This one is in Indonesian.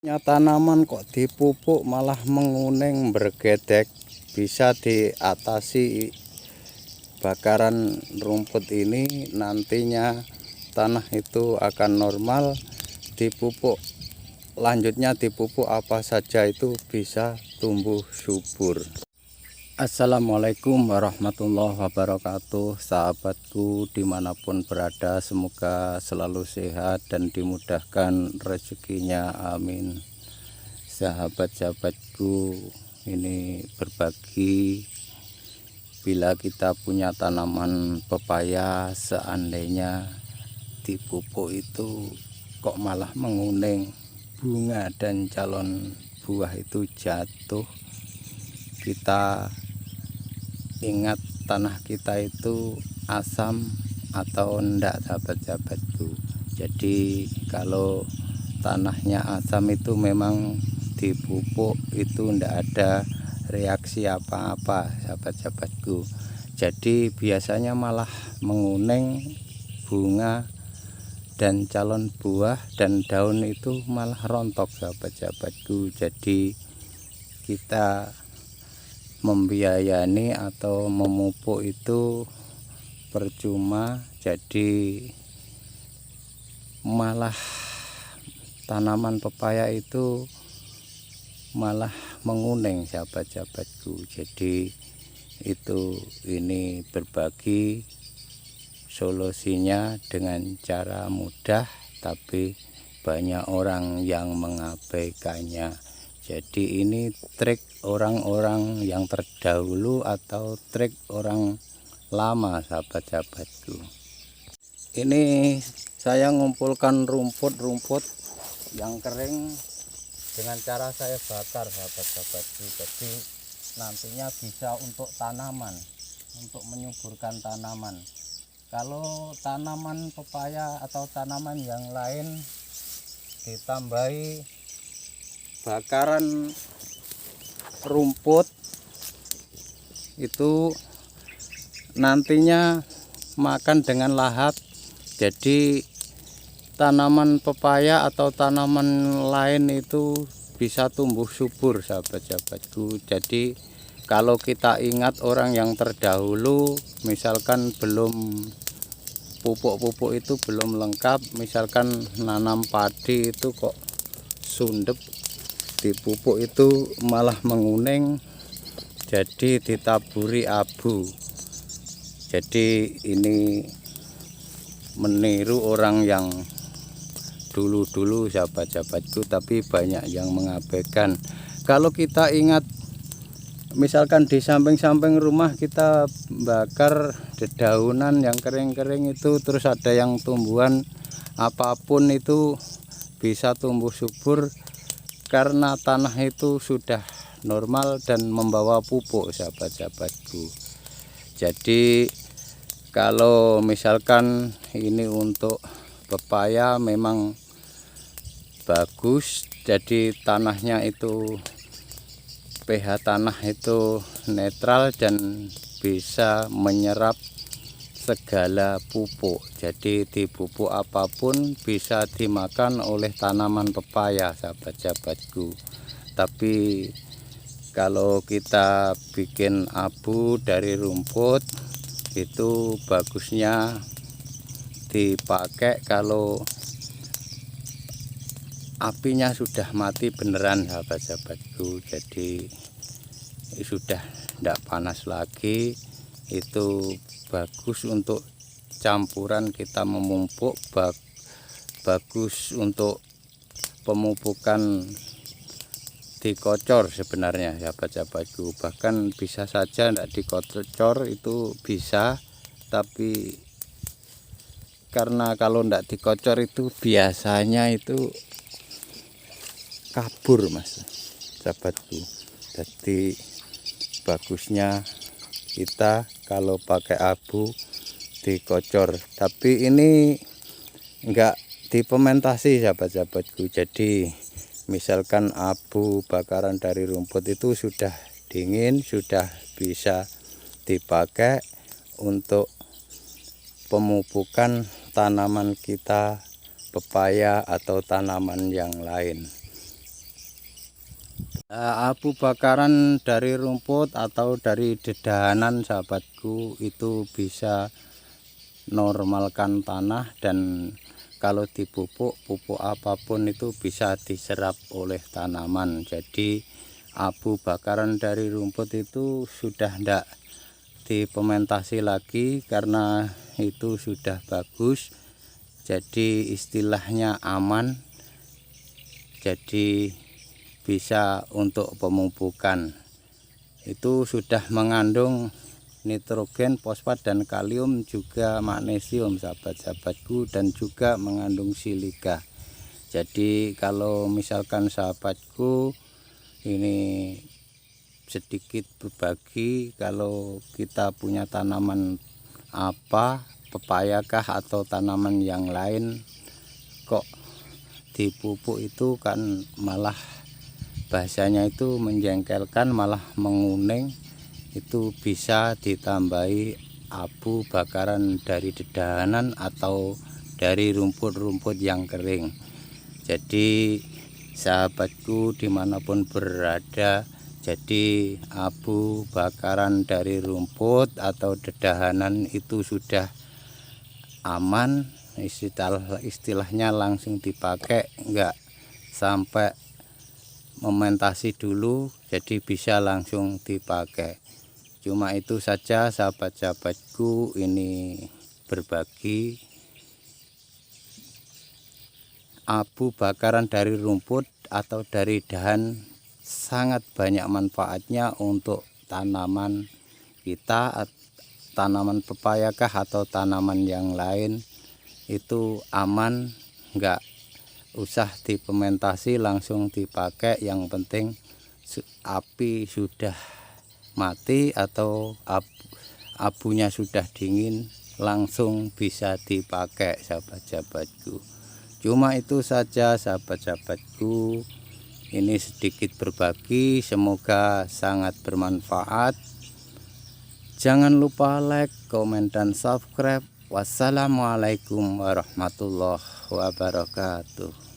Tanaman kok dipupuk malah menguning bergedek, bisa diatasi bakaran rumput ini. Nantinya tanah itu akan normal. Dipupuk lanjutnya, dipupuk apa saja itu bisa tumbuh subur. Assalamualaikum warahmatullahi wabarakatuh, sahabatku dimanapun berada, semoga selalu sehat dan dimudahkan rezekinya, amin. Sahabat-sahabatku, ini berbagi, bila kita punya tanaman pepaya, seandainya dipupuk itu kok malah menguning, bunga dan calon buah itu jatuh, kita ingat tanah kita itu asam atau enggak, sahabat-sahabatku. Jadi kalau tanahnya asam itu memang dipupuk itu enggak ada reaksi apa-apa, sahabat-sahabatku. Jadi biasanya malah menguning, bunga dan calon buah dan daun itu malah rontok, sahabat-sahabatku. Jadi kita membiayai atau memupuk itu percuma, jadi malah tanaman pepaya itu malah menguning, sahabat-sahabatku. Jadi ini berbagi solusinya dengan cara mudah, tapi banyak orang yang mengabaikannya. Jadi ini trik orang-orang yang terdahulu atau trik orang lama, sahabat-sahabatku. Ini saya mengumpulkan rumput-rumput yang kering dengan cara saya bakar, sahabat-sahabatku. Jadi nantinya bisa untuk tanaman, untuk menyuburkan tanaman. Kalau tanaman pepaya atau tanaman yang lain ditambahi bakaran rumput, itu nantinya makan dengan lahap. Jadi tanaman pepaya atau tanaman lain itu bisa tumbuh subur, sahabat-sahabatku. Jadi kalau kita ingat orang yang terdahulu, misalkan belum pupuk-pupuk itu belum lengkap, misalkan nanam padi itu kok sundep, dipupuk itu malah menguning, jadi ditaburi abu. Jadi ini meniru orang yang dulu-dulu, sahabat-sahabatku, tapi banyak yang mengabaikan. Kalau kita ingat, misalkan di samping-samping rumah kita bakar dedaunan yang kering-kering itu, terus ada yang tumbuhan apapun itu bisa tumbuh subur karena tanah itu sudah normal dan membawa pupuk, sahabat-sahabatku. Jadi kalau misalkan ini untuk pepaya memang bagus, jadi tanahnya itu pH tanah itu netral dan bisa menyerap segala pupuk. Jadi dipupuk apapun bisa dimakan oleh tanaman pepaya, sahabat-sahabatku. Tapi kalau kita bikin abu dari rumput itu bagusnya dipakai kalau apinya sudah mati beneran, sahabat-sahabatku. Jadi sudah tidak panas lagi, itu bagus untuk campuran kita memupuk, bagus untuk pemupukan dikocor sebenarnya, sahabat-sahabatku. Bahkan bisa saja tidak dikocor itu bisa, tapi karena kalau tidak dikocor itu biasanya itu kabur, mas, sahabatku. Jadi bagusnya kita kalau pakai abu dikocor, tapi ini enggak dipementasi, sahabat-sahabatku. Jadi misalkan abu bakaran dari rumput itu sudah dingin, sudah bisa dipakai untuk pemupukan tanaman kita, pepaya atau tanaman yang lain. Abu bakaran dari rumput atau dari dedahanan sahabatku itu bisa normalkan tanah, dan kalau dipupuk, pupuk apapun itu bisa diserap oleh tanaman. Jadi abu bakaran dari rumput itu sudah tidak dipementasi lagi karena itu sudah bagus, jadi istilahnya aman, jadi bisa untuk pemupukan. Itu sudah mengandung nitrogen, fosfat, dan kalium, juga magnesium sahabat-sahabatku, dan juga mengandung silika. Jadi kalau misalkan sahabatku ini sedikit berbagi, kalau kita punya tanaman apa, pepayakah atau tanaman yang lain, kok dipupuk itu kan malah bahasanya itu menjengkelkan, malah menguning, itu bisa ditambahi abu bakaran dari dedahanan atau dari rumput-rumput yang kering. Jadi sahabatku dimanapun berada, jadi abu bakaran dari rumput atau dedahanan itu sudah aman, istilahnya langsung dipakai, enggak sampai mementasi dulu, jadi bisa langsung dipakai. Cuma itu saja sahabat-sahabatku, ini berbagi abu bakaran dari rumput atau dari dahan sangat banyak manfaatnya untuk tanaman kita, tanaman pepayakah atau tanaman yang lain, itu aman, enggak usah dipementasi, langsung dipakai. Yang penting api sudah mati atau abunya sudah dingin, langsung bisa dipakai sahabat-sahabatku. Cuma itu saja sahabat-sahabatku, ini sedikit berbagi, semoga sangat bermanfaat. Jangan lupa like, komen, dan subscribe. Wassalamualaikum warahmatullahi wabarakatuh.